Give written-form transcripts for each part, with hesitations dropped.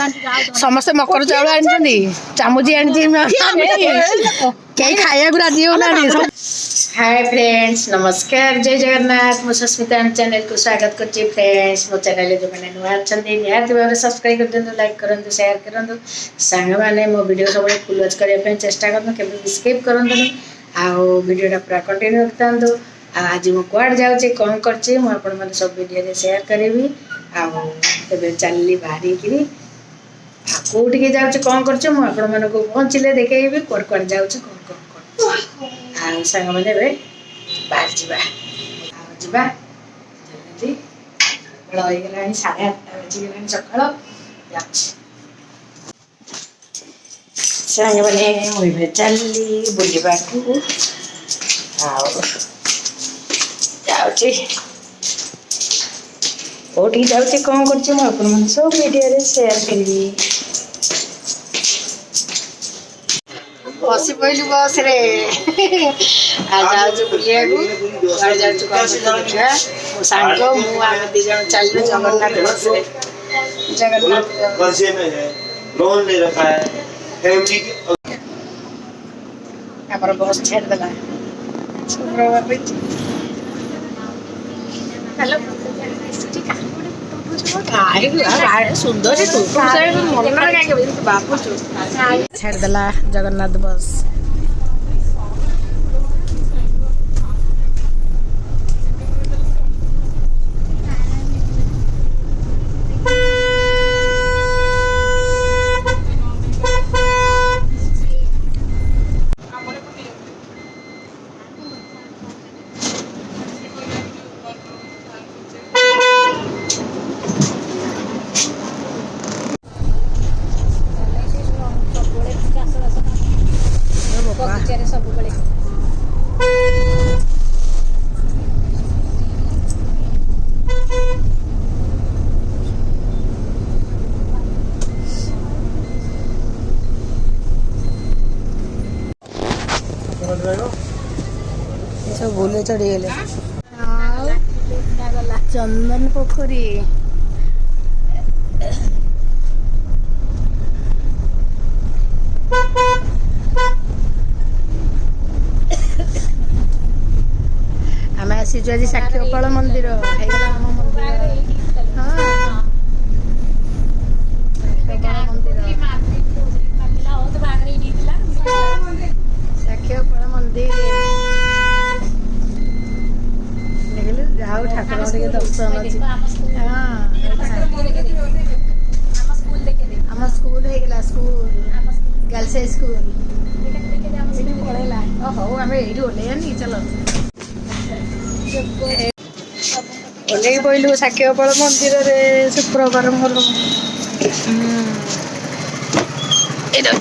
समस्ते मकर चाउल आनी चामुची आनी कहीं खाया राजी होना। हाय फ्रेंड्स नमस्कार जय जगन्नाथ मु सस्मिता चैनल को स्वागत करछि। फ्रेंड्स मो चैनल जो मैंने नुआ अच्छा निहाती भाव सब्सक्राइब कर दिंतु लाइक करूँ शेयर करूँ सांग मैंने मो वीडियो सब फुल वॉच करने चेष्टा करूँ केवल स्किप करूँ आउ वीडियोटा पूरा कंटिन्यू रखता। आज मु कुआड़ जाऊँगी कौन करछि मु आपण माने सब वीडियो शेयर करी आबे चलली बाहरी करी कौटिके जाऊँगी कौन करछि मु आपण माने को पहुँचले देखैबी कोड कोड जाऊँगी कौन कौन कर सांग मैंने बाहर जावा जावा जल्दी बेल हो गला 8:30 बजीगला सकाळ सांग मैंने मुझे चलली बुलवा कौटी जाऊँगी कौन करछि मु आपण माने सब वीडियो शेयर करी। बसी पहलू बस रे जाऊँ बुलिया देखा मो सांग मुझे दी जन चल जगन्नाथ बस जगन्नाथ बस छेड़देला सुंदर छेड़देला जगन्नाथ बस सब भूले चढ़ी गले चंदन पोखरी आम आसीचु आज साक्षीगोपाल मंदिर साक्षीगोपाल मंदिर जाऊ ठाकुर दर्शन अच्छी आम स्कूल होगा स्कूल गर्ल्स स्कूल पड़ेगा हौ आम ये ओल्लैनी चलो ओल्लै पहलू साक्षीगोपाल मंदिर शुक्रवार मोर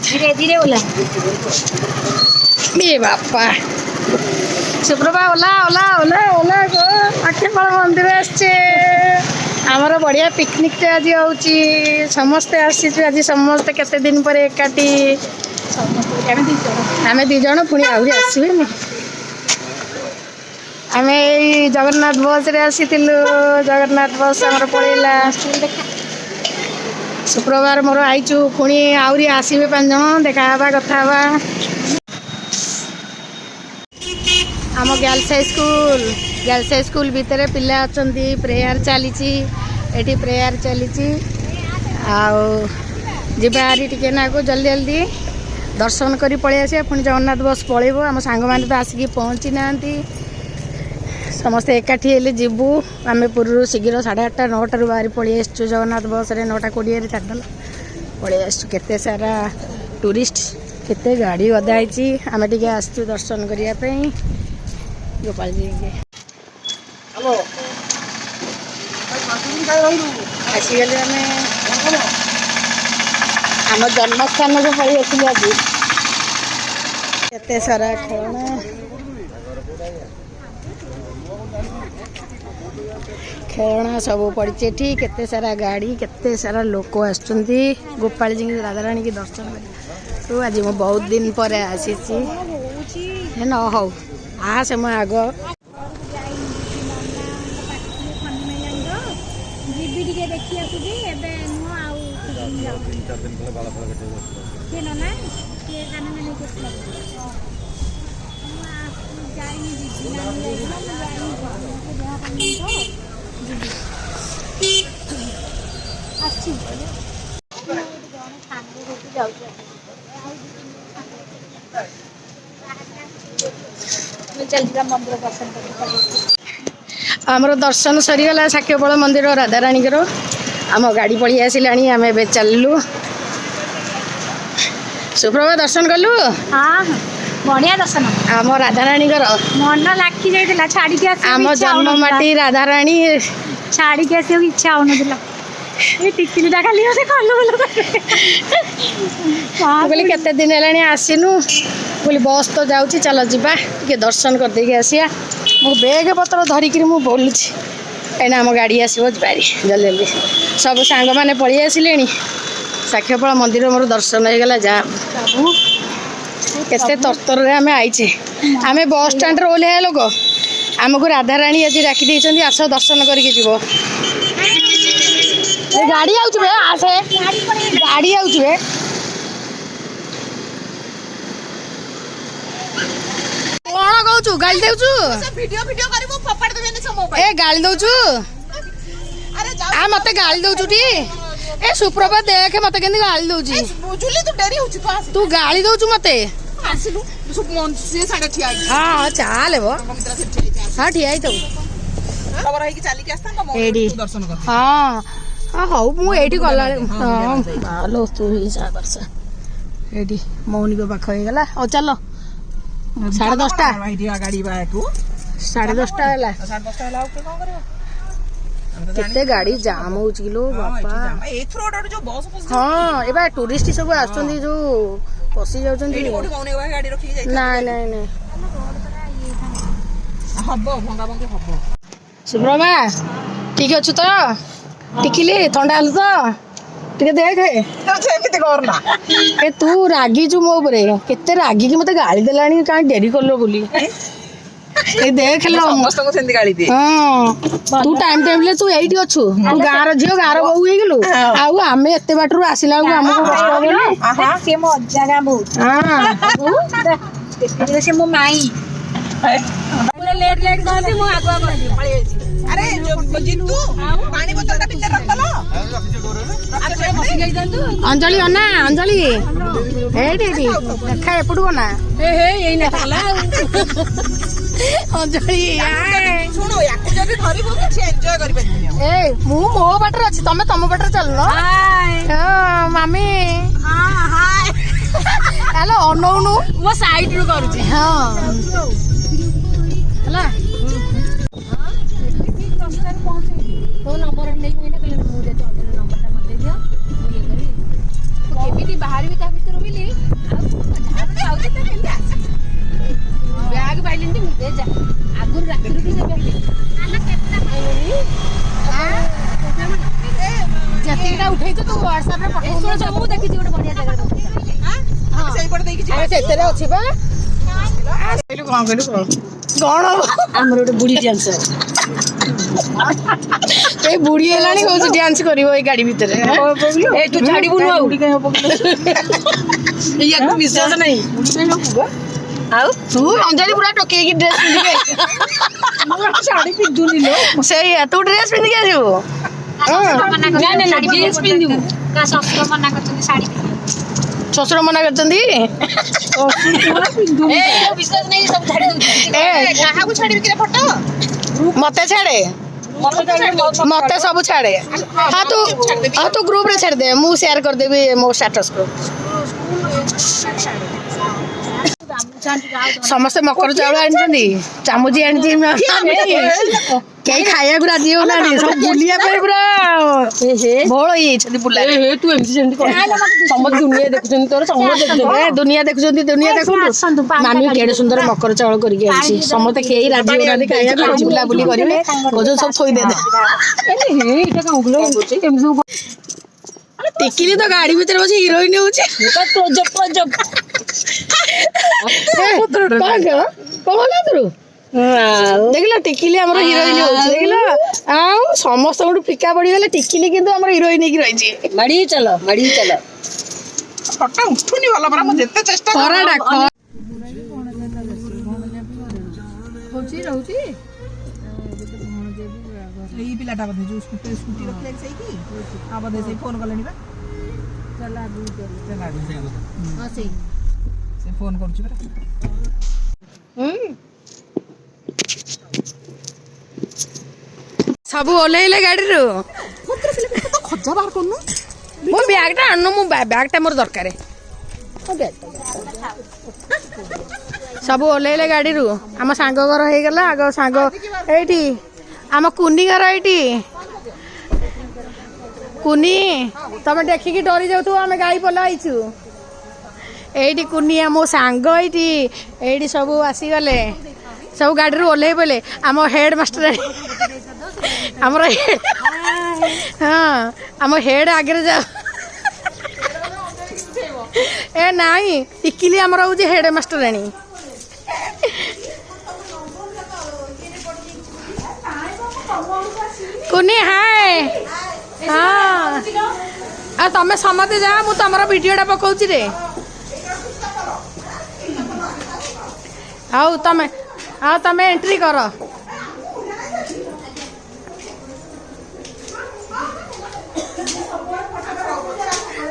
धीरे धीरे ओला बापा शुक्रवार ओला ओला ओला ओला गो साक्षीगोपाल मंदिर आमर बढ़िया पिकनिक आज होची समस्ते आसीचु आज समस्ते केते दिन पर एकाठी आम दीज पुणी आहरी आसबे आम जगन्नाथ बस रे आसीलु जगन्नाथ बस आमर पड़ेगा शुक्रवार मोर आईचु पुणी आहरी आसबे 5 जन देखा कथा आम गर्ल्स स्कूल भितर पिला अच्छा प्रेयर चली प्रेयर चली आरी टे ना को जल्दी जल्दी दर्शन करी पलि आसिया पुणी जगन्नाथ बस पलैबो आम सांग मैंने तो आसिक पहुँची ना समस्ते एकाठी हेले जीवु आम पूर्व शीघ्र 8:30 9टार बाहरी पलि आसचु जगन्नाथ बस 9:20 छाड़देला पलि आसचु केते सारा टूरिस्ट केते गाड़ी गदा होती आम टे आसचु दर्शन करने गोपाल जी के आसीगले आम जन्मस्थान को पलि आसिलु आज केते सारा खेलना सब पड़ी केते सारा गाड़ी केते सारा लोक आसुँच गोपाल जी राधाराणी की दर्शन तो आज मैं बहुत दिन पर आसी न हो आसे मैं आग आमर दर्शन सरीगला साक्यबल मंदिर राधाराणी आम गाड़ी पड़ी आसला आम ए चलू सुप्रभा दर्शन कलु हाँ बढ़िया दर्शन आम राधाराणी मन लाखी जाइला छाड़ी आम जन्ममाटी राधाराणी छाड़ी के आसिया इच्छा हो नथिला ए टिकिलीटा खाली से खल्लो बोली केते दिन है आसीनु बोली बस तो जाऊँगी चल जीवा टे दर्शन कर देके आसिया मो बैग पत्र धरिकी मु बोलुँ कहीं आम गाड़ी आसो बारी जल्दी जल्दी सब सांग मैंने पलि आसिले साक्यफल मंदिर मोर दर्शन हो गला जा केते तरतर आम आईचे आम बस स्टाण्ड ओह्लैया लोक आमको राधाराणी आज डाकी देइछन्ती आस दर्शन करके जीव गाड़ी आउछ बे आसे गाड़ी आउछ बे कौन कहू गाली देउछु वीडियो वीडियो करिवो पपाड़ देबे ने मोबाइल ए गाली दउछु अरे जा आ मते गाली दउछु टी ए सुप्रभा देख मते केंदी गाली दउछि बुझुली तू डेरी होछि तू गाली दउछु मते आसिलु सब मन से साडे ठिया हां चाल बो हां ठिया आई तो खबर है कि चाली के आस्ता का एडी दर्शन कर हां हां हौ मु एडी गला हां बालो तू ही जा बरस एडी मौनी को पाख हो गला ओ चलो 10:30 गाड़ी बायकू 10:30 है 10:30 है के कोन करियो केते गाड़ी जाम हो किलो बापा ए रोड जो बस बस हाँ एबा टूरिस्ट सब आछन जो पसी जाउछन एडी कोठी मौने गाड़ी रखी जाई ना ना ना हबो भंगा भंगी हबो सुब्रमा ठीक अछि तो टिकिली ठंडा हल तो टिके देख एमिति करना ए तू रागी छु मो ऊपर केते रागी कि मते गाली देलानी का डेरी करलो बोली ए देख लो समस्त को सेंदी गाड़ी दे हां तू टाइम ले तू एठी अछु तू गार झियो गार बहु हे गेलु आउ आमे एते बाटरू आसिला हमको कष्ट होबे हां से मो जगह बहुत हां देखिले से मो माई पूरा लेट लेट करते मो आगवा पड़ी अरे जो जितू पानी बोतल का भीतर रख लो अंजलि अन्ना अंजलि एठी देखा एपडू ना हे एई ना थाला अंजलि सुनो याकू जदी धरिबो कि एन्जॉय करि पाइबो ए मु मो बाटर अछि तमे तम बाटर चलनो हाय हां मामी हां हाय हेलो अनौनु मो साइड रु करूची हां हला तो नंबर नहीं कोई ना कहले मुझे तो अगले नंबर ता मत दियो ये करी केमिति बाहर भी ता भीतर बिली आउ त केमिति आसी बैग बाइलिन दे दे जा आगुर राखी रुकी जा बैग आना केतना आइली हां जतिटा उठै तो तू WhatsApp रे पठै सुन सब मु देखि गोटे बढ़िया जगह हां हां सेई पड़ देई कि अरे सेतरे अछि बा कहलु कोन हमर गोटे बुढ़ी डांसर ए बुढ़ी हेलानी कौन डांस करिवो ए गाड़ी भीतर ए तू छाड़ीबु न बुढ़ी कहीं हो या को विश्वास नहीं आउ तू अंजलि पूरा टोके की ड्रेस पिंदी के साड़ी पिंदुनी लो सही है तू ड्रेस पिंदी के आजो ना ना ड्रेस पिंदु का ससुर मना करछन साड़ी ससुर मना करछन ए विश्वास नहीं सब छाड़ी दउ ए काहा को छाड़ी के फोटो मते छाड़े मते सब छाड़े हाँ तू ग्रुप रे छाड़ दे मु शेयर कर देबी मो स्टेटस को समस्ते मकर चाउल आनी चामुची आनी कई खाया राजी हो सब बुलिया पूरा भोल बुला तू समस्त दुनिया देखुं तोर दुनिया देखुं दुनिया देखु मामी केड़े सुंदर मकर चाउल करके समस्ते कई राजी हो खाया बुला बुली करेंगे सब थोई दे टिकिली तो गाड़ी भीतर बस हिरोइन हो ଦେଖିଲ ଟିକିଲି ଆମର ହିରୋଇନ ହଉଛି ଦେଖିଲ ଆଉ ସମସ୍ତଙ୍କଠୁ ଫିକା ପଡିଗଲେ ଟିକିଲି କିନ୍ତୁ ଆମର ହିରୋଇନ ହେଇକି ରହିଛି ମଡି ଚାଲ ଫଟୋ ଉଠୁନି ଭଲ ପରା ମୁଁ ଯେତେ ଚେଷ୍ଟା ଖରାଟା ଏଇ ପିଲାଟା ବୋଧେ ଯୋଉ ସ୍କୁଟି ରଖିଲେ ସେଇକି ଆଉ ବୋଧେ ସେଇ ଫୋନ କଲେଣି ବା ସେ ଫୋନ କରୁଛି ପରା ସବୁ ଓହ୍ଲେଇଲେ ଗାଡିରୁ ଖଜା ବାହାର କରୁନୁ ମୋ ବ୍ୟାଗଟା ଆଣୁନ ମୁଁ ବ୍ୟାଗଟା ମୋର ଦରକାର ସବୁ ଓହ୍ଲେଇଲେ ଗାଡିରୁ ଆମ ସାଙ୍ଗ ଘର ହେଇଗଲା ଆଗ ସାଙ୍ଗ ଏଇଠି ଆମ କୁନି ଘର ଏଇଠି କୁନି ତମେ ଦେଖିକି ଡରି ଯାଉଥିବ ଆମେ ଗାଈ ପଲା ଆଇଛୁ ଏଇଠି କୁନି ମୋ ସାଙ୍ଗ ଏଇଠି ଏଇଠି ସବୁ ଆସିଗଲେ ସବୁ ଗାଡିରୁ ଓହ୍ଲେଇ ପଇଲେ ଆମ ହେଡ ମାଷ୍ଟର ଆମର ହଁ ଆମ ହେଡ ଆଗରେ ଯାଉ ଏ ନାଇଁ ଟିକିଲି ଆମର ହଉଛି ହେଡ ମାଷ୍ଟରାଣୀ କୁନି ହାଏ ହଁ ଆଉ ତମେ ସମସ୍ତେ ଯା ମୁଁ ତମର ଭିଡିଓଟା ପକଉଛି ରେ ଆଉ ତମେ ଏଣ୍ଟ୍ରି କର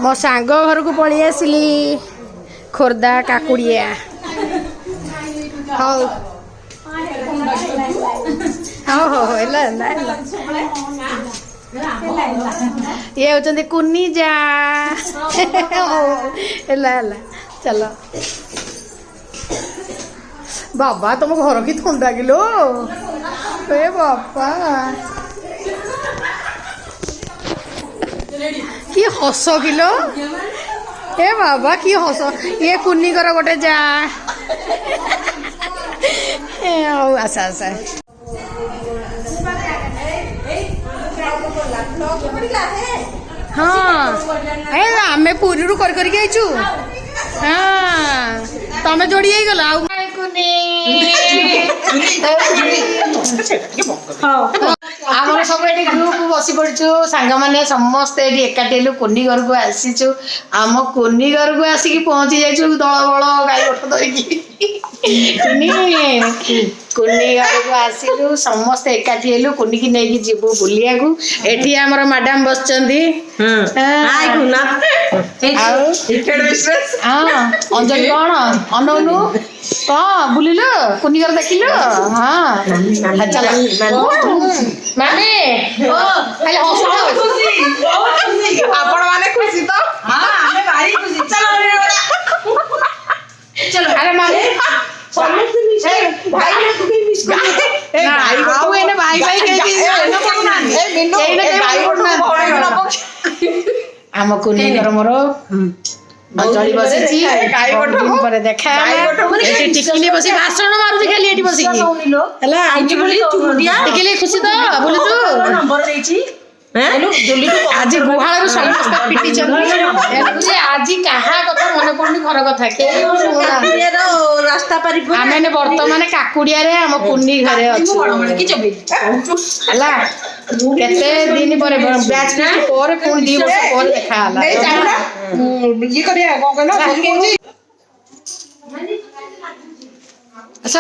ମୋ ସାଙ୍ଗ ଘରକୁ ପଳେଇ ଆସିଲି ଖୋର୍ଦ୍ଧା କାକୁଡ଼ିଆ ହଉ ହେଲା ଇଏ ହଉଛନ୍ତି କୁନି ଯା ହେଲା ଚାଲ ବାବା ତମ ଘର କି ଥଣ୍ଡା କିଲୋ ଏ ବାପା କି ହସ କିଲୋ ଏ ବାବା କି ହସ ଇଏ କୁନିଙ୍କର ଗୋଟେ ଯା ହଉ ଆସ ହଁ ଏ ଆମେ ପୁରୀରୁ କରିକି ଆଇଛୁ ହଁ ତମେ ଯୋଡି ହେଇଗଲ ଆଉ ଆମର ସବୁ ଏଠି ଗ୍ରୁପ ବସି ପଡିଛୁ ସାଙ୍ଗମାନେ ସମସ୍ତେ ଏଠି ଏକାଠି ହେଲୁ କୁନି ଘରକୁ ଆସିଛୁ ଆମ କୁନି ଘରକୁ ଆସିକି ପହଞ୍ଚି ଯାଇଛୁ ଦଳ ବଳ ଗାଈ ଗୋଠ ଧରିକି କୁନି ଘରକୁ ଆସିଲୁ ସମସ୍ତେ ଏକାଠି ହେଲୁ କୁନିକି ନେଇକି ଯିବୁ ବୁଲିବାକୁ ଏଠି ଆମର ମ୍ୟାଡାମ ବସିଛନ୍ତି ଆଉ ଅଞ୍ଜଳି କଣ ଅନଉନୁ କଣ ବୁଲିଲୁ କୁନି ଘର ଦେଖିଲୁ ହଁ ଚାଲ ମାନେ ଆପଣ ମାନେ ଖୁସି ତ ଆମେ ଭାରି ଖୁସି ଚलो ଆରେ ମାନେ ଆମ କୁନିଙ୍କର ମୋର ଅଞ୍ଜଳି ବସିଛି ପରେ ଦେଖା ଟିକିଲି ବସି ଭାଷଣ ମାରୁଛି ଖାଲି ଏଠି ବସିକି ହେଲା ଟିକିଲି ଖୁସି ତ ବୁଲୁଛୁ ଆଜି ଗୁହାଳରୁ ସମସ୍ତେ ପିଟିଛନ୍ତି ଆଜି କାହା କଥା ମନେ ପଡୁନି ଘର କଥା ରାସ୍ତା ପାରି ଆମେ ବର୍ତ୍ତମାନ କାକୁଡିଆରେ ଆମ କୁନି ଘରେ ଅଛୁ ହେଲା କେତେ ଦିନ ପରେ ବ୍ୟାଚ୍ ପରେ ପୁଣି 2 ବର୍ଷ ପରେ ଦେଖା ହେଲା ଆସ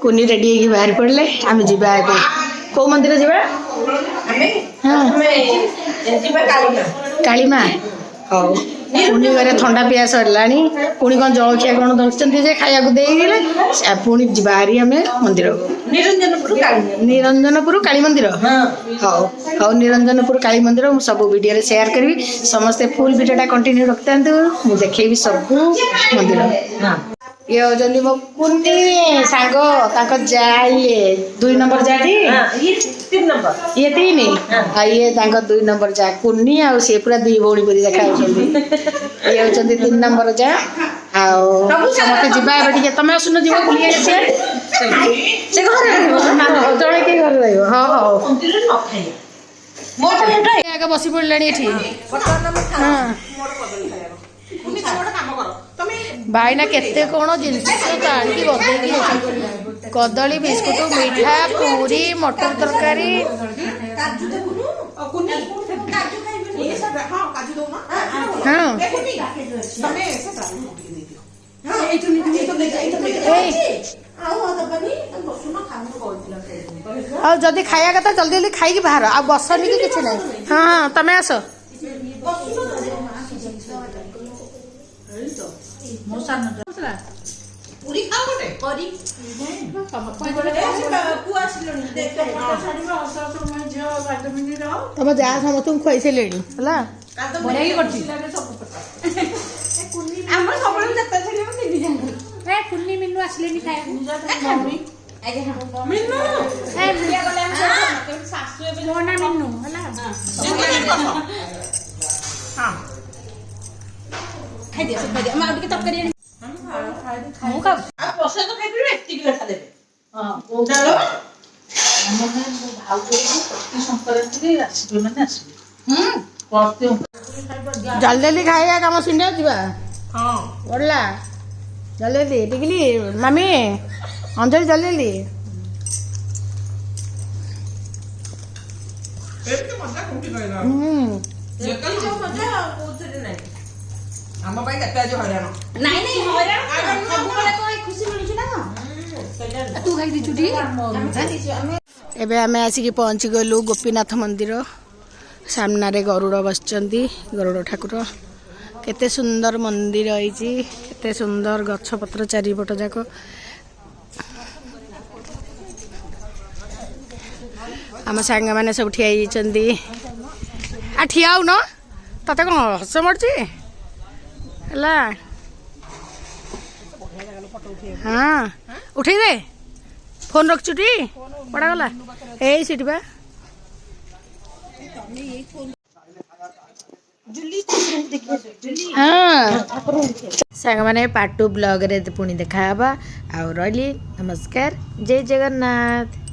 କୁନି ରେଡି ହେଇକି ବାହାରି ପଡିଲେ ଆମେ ଯିବା ଏବେ କୋଉ ମନ୍ଦିର ଯିବା କାଳିମା ହଉ ପୁଣି ଘରେ ଥଣ୍ଡା ପିଆ ସରିଲାଣି ପୁଣି କଣ ଜଳଖିଆ କଣ ଧରିଛନ୍ତି ଯେ ଖାଇବାକୁ ଦେଇଦେଲେ ପୁଣି ବାହାରି ଆମେ ମନ୍ଦିରକୁ ନିରଞ୍ଜନପୁର କାଳୀ ମନ୍ଦିର ହଉ ନିରଞ୍ଜନପୁର କାଳୀ ମନ୍ଦିର ମୁଁ ସବୁ ଭିଡିଓରେ ସେୟାର କରିବି ସମସ୍ତେ ଫୁଲ୍ ଭିଡିଓଟା କଣ୍ଟିନ୍ୟୁ ରଖିଥାନ୍ତୁ ମୁଁ ଦେଖେଇବି ସବୁ ମନ୍ଦିର ଇଏ ହଉଛନ୍ତି ମୋ କୁନି ସାଙ୍ଗ ତାଙ୍କ ଯା ଇଏ 2 ନମ୍ବର ଯାଟି ଇଏ 3 ଆଉ ଇଏ ତାଙ୍କ 2 ନମ୍ବର ଯା କୁନି ଆଉ ସିଏ ପୁରା 2 ଭଉଣୀ ପରି ଦେଖା ଯାଉଛନ୍ତି ଇଏ ହଉଛନ୍ତି 3 ନମ୍ବର ଯା ଆଉ ସମସ୍ତେ ଯିବା ଏବେ ଟିକେ ତମେ ଆସୁନ ଯିବ ବୁଲି ଆସିବା ସେ ଘରେ ଜଣେ କିଏ ଘରେ ରହିବ ହଉ ଆଗ ବସି ପଡ଼ିଲାଣି ଏଠି ଭାଇନା କେତେ କଣ ଜିନିଷ ଆଣିକି ଗଦେଇକି कदली बिस्कुट मिठा पूरी मटर तरकारी काजू देखुनु कुनी काजू खाइबे ये सब हां काजू दो ना हाँ देखुनी तमे ऐसे सब दे दियो हां ए तुनी तो ले जाई तो आओ दबनी तुम बसुना खानु कहतिला आ जदी खाया कथा जल्दी जल्दी खाई की बाहर आ बसनी की किछ नै हां हां तमे आसो पूरी खाओ गोटे करी तम जा समस्त खुआई से लेनी हला बढ़िया ही करछि हमर सबले जत्ता छले हम निबि जांग ए कुन्नी मिन्नू आसले नि खाए मिन्नू ए मिया गले हम सासु ए मोना मिन्नू हला हां खाइ दिया हम आउ के तब करिए मु खा आ पसे तो खाइ पिबे एत्ती लेखा देबे हां चालो हमने भाव प्रति संक्रांति आसबे माने आसबे प्रति जल्दी जल्दी खाइया काम सिंडा जीवा हां ओडला जल्दी जल्दी टिकली मम्मी अंजलि जल्दी जल्दी एत्ती मजा कोठी गइला ये कल को मजा कोथरे नाही हम भाई कत्ता जो हरियाणा नाही नाही हरान सब बळे तो खुशी मिलुछ ना तू खाइ दी छुटी एबे आमे आसिकी पहुँची गलु गोपीनाथ मंदिर सामना रे गरुड़ बसचंती गरुड़ ठाकुर केते सुंदर मंदिर होईची केते सुंदर गछ पत्र चारिपट जाक आम सांग मैंने सब ठिया होइचंती आ ठिया हो न तते कोन हस मरची हला हाँ उठे दे फोन रखचुटी पड़ा गला ए सीट बा हाँ सांग माने पार्ट 2 ब्लॉग रे पुणी देखा हबा आ रही नमस्कार जय जगन्नाथ।